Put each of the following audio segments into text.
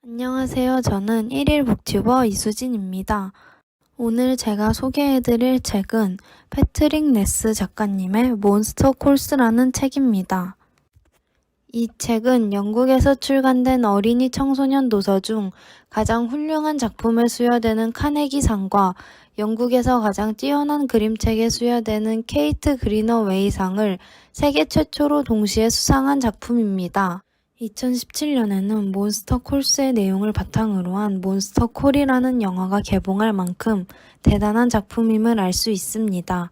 안녕하세요. 저는 1일 북튜버 이수진입니다. 오늘 제가 소개해드릴 책은 패트릭 네스 작가님의 몬스터 콜스라는 책입니다. 이 책은 영국에서 출간된 어린이 청소년 도서 중 가장 훌륭한 작품에 수여되는 카네기상과 영국에서 가장 뛰어난 그림책에 수여되는 케이트 그리너웨이상을 세계 최초로 동시에 수상한 작품입니다. 2017년에는 몬스터 콜스의 내용을 바탕으로 한 몬스터 콜이라는 영화가 개봉할 만큼 대단한 작품임을 알 수 있습니다.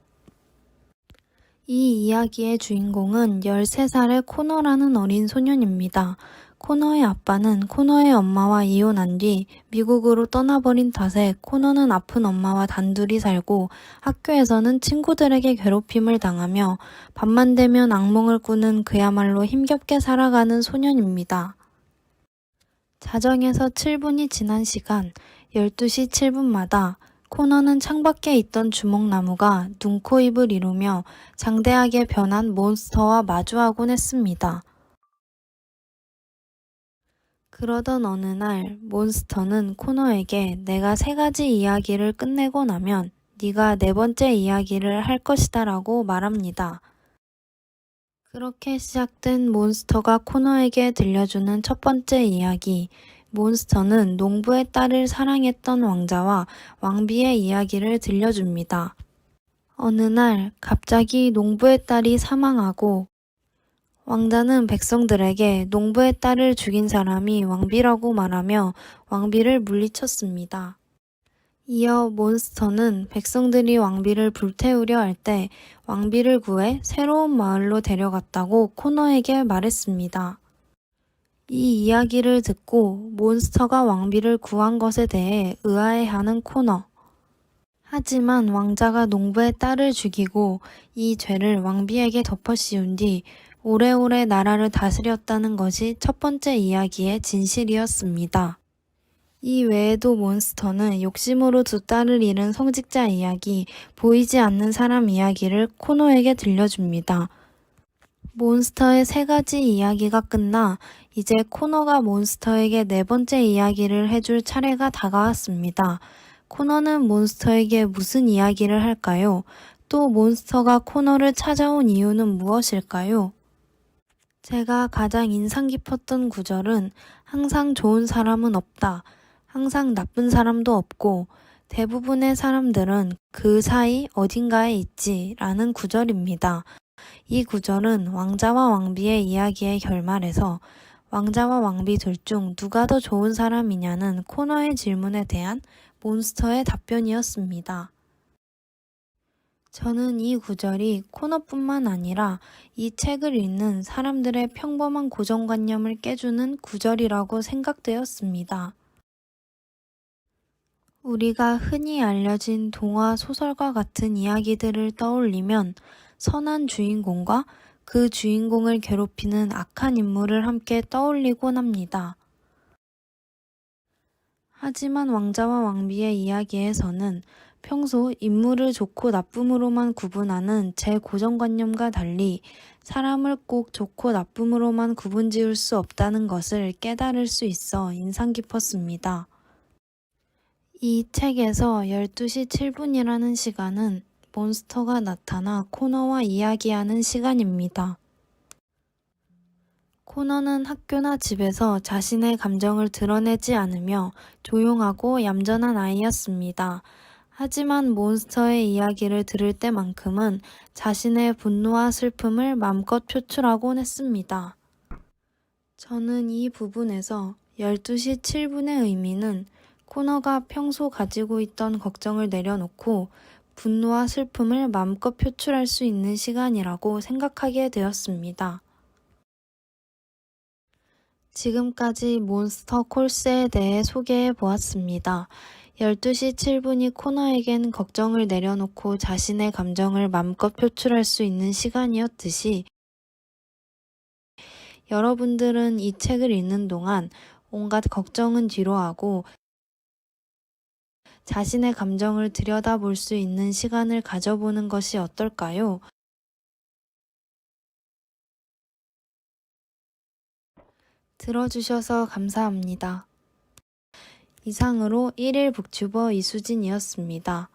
이 이야기의 주인공은 13살의 코너라는 어린 소년입니다. 코너의 아빠는 코너의 엄마와 이혼한 뒤 미국으로 떠나버린 탓에 코너는 아픈 엄마와 단둘이 살고 학교에서는 친구들에게 괴롭힘을 당하며 밤만 되면 악몽을 꾸는 그야말로 힘겹게 살아가는 소년입니다. 자정에서 7분이 지난 시간 12시 7분마다 코너는 창밖에 있던 주먹나무가 눈, 코, 입을 이루며 장대하게 변한 몬스터와 마주하곤 했습니다. 그러던 어느 날 몬스터는 코너에게 내가 3가지 이야기를 끝내고 나면 네가 4번째 이야기를 할 것이다 라고 말합니다. 그렇게 시작된 몬스터가 코너에게 들려주는 첫 번째 이야기. 몬스터는 농부의 딸을 사랑했던 왕자와 왕비의 이야기를 들려줍니다. 어느 날 갑자기 농부의 딸이 사망하고 왕자는 백성들에게 농부의 딸을 죽인 사람이 왕비라고 말하며 왕비를 물리쳤습니다. 이어 몬스터는 백성들이 왕비를 불태우려 할 때 왕비를 구해 새로운 마을로 데려갔다고 코너에게 말했습니다. 이 이야기를 듣고 몬스터가 왕비를 구한 것에 대해 의아해하는 코너. 하지만 왕자가 농부의 딸을 죽이고 이 죄를 왕비에게 덮어씌운 뒤 오래오래 나라를 다스렸다는 것이 첫 번째 이야기의 진실이었습니다. 이 외에도 몬스터는 욕심으로 두 딸을 잃은 성직자 이야기, 보이지 않는 사람 이야기를 코너에게 들려줍니다. 몬스터의 3가지 이야기가 끝나 이제 코너가 몬스터에게 4번째 이야기를 해줄 차례가 다가왔습니다. 코너는 몬스터에게 무슨 이야기를 할까요? 또 몬스터가 코너를 찾아온 이유는 무엇일까요? 제가 가장 인상 깊었던 구절은 항상 좋은 사람은 없다. 항상 나쁜 사람도 없고 대부분의 사람들은 그 사이 어딘가에 있지 라는 구절입니다. 이 구절은 왕자와 왕비의 이야기의 결말에서 왕자와 왕비 둘 중 누가 더 좋은 사람이냐는 코너의 질문에 대한 몬스터의 답변이었습니다. 저는 이 구절이 코너뿐만 아니라 이 책을 읽는 사람들의 평범한 고정관념을 깨주는 구절이라고 생각되었습니다. 우리가 흔히 알려진 동화 소설과 같은 이야기들을 떠올리면 선한 주인공과 그 주인공을 괴롭히는 악한 인물을 함께 떠올리곤 합니다. 하지만 왕자와 왕비의 이야기에서는 평소 인물을 좋고 나쁨으로만 구분하는 제 고정관념과 달리 사람을 꼭 좋고 나쁨으로만 구분지을 수 없다는 것을 깨달을 수 있어 인상 깊었습니다. 이 책에서 12시 7분이라는 시간은 몬스터가 나타나 코너와 이야기하는 시간입니다. 코너는 학교나 집에서 자신의 감정을 드러내지 않으며 조용하고 얌전한 아이였습니다. 하지만 몬스터의 이야기를 들을 때만큼은 자신의 분노와 슬픔을 마음껏 표출하곤 했습니다. 저는 이 부분에서 12시 7분의 의미는 코너가 평소 가지고 있던 걱정을 내려놓고 분노와 슬픔을 마음껏 표출할 수 있는 시간이라고 생각하게 되었습니다. 지금까지 몬스터 콜스에 대해 소개해 보았습니다. 12시 7분이 코너에겐 걱정을 내려놓고 자신의 감정을 마음껏 표출할 수 있는 시간이었듯이 여러분들은 이 책을 읽는 동안 온갖 걱정은 뒤로하고 자신의 감정을 들여다볼 수 있는 시간을 가져보는 것이 어떨까요? 들어주셔서 감사합니다. 이상으로 1일 북튜버 이수진이었습니다.